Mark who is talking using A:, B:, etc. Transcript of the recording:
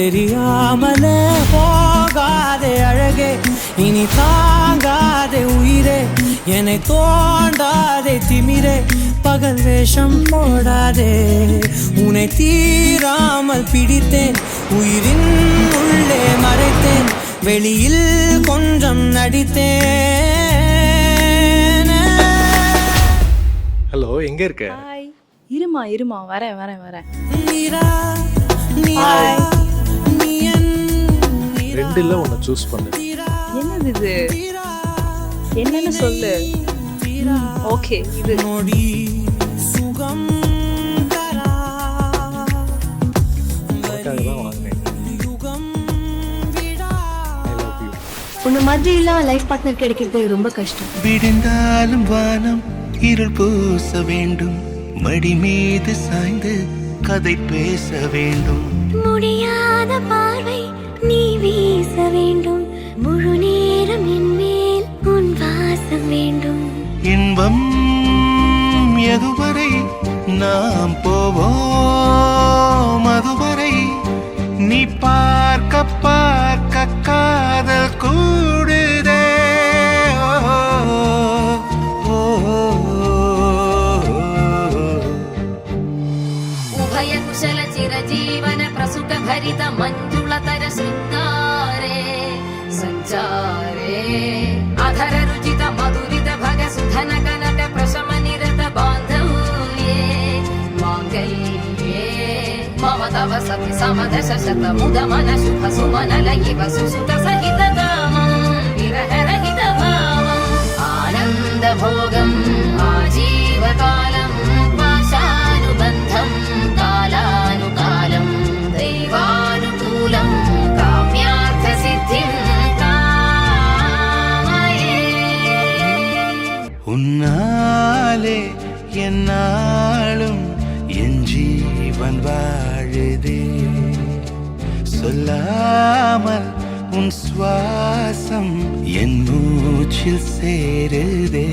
A: தெரியாமலே போகாதே அழகே, இனி தாங்காதே உயிரே, என்னை தோண்டாதே திமிரே, பகல் வேஷம் போடாதே. உன்னை தீராமல் பிடித்தேன், உயிரின் உள்ளே மறைத்தேன், வெளியில் கொஞ்சம் நடித்தேன்.
B: ஹலோ, எங்க இருக்க?
C: ஹாய், இருமா வரேன் வரேன் வரேன்.
A: நீரா நீரா நீ என் நீரா.
B: ரெண்டுல ஒன்னு சூஸ் பண்ணு.
C: என்னது இது? என்னன்னு சொல்லு. ஓகே, இது
A: நொடி சுகம் தரா
B: உனக்காக தான் வாங்கினேன்.
A: யுகம் விடா.
B: I love you.
D: உன்ன மாதிரி எல்லாம் லைஃப் பார்ட்னர் கிடைக்கிறது ரொம்ப கஷ்டம்.
E: விடிந்தாலும் வானம் இருள் பூச வேண்டும், மடி மீது சாய்ந்து கதை பேச வேண்டும்.
D: முடியாத பார்வை நீ வீச வேண்டும், முழு நேரம் என் மேல் உன் வாசம் வேண்டும்.
E: இன்பம் எதுவரை நாம் போவோம், அதுவரை நீ பார்க்க பார்க்க காதல் கூடுதே.
F: उभय कुशल चिरजीवन प्रसुख भरित मञ्जुलतर शृङ्गारे सञ्चारे अधर रुचित मधुरित भग सुधन कनक प्रशम निरत बान्धव्ये माङ्गल्ये मम तव सति समदश शत मुद मन शुभ सुमन लयिव सुसुत सहित कामं विरह रहित भावम् आनन्द भोगम् आजीवकालं पाशानुबन्धं कालानुकालं दैवानुकूलं काम्यार्थ सिद्धिं कामये.
E: உன்னாலே என்னாலும் என் ஜீவன் வாழுதே, சொல்லாமல் உன் சுவாசம் என் மூச்சில் சேருதே.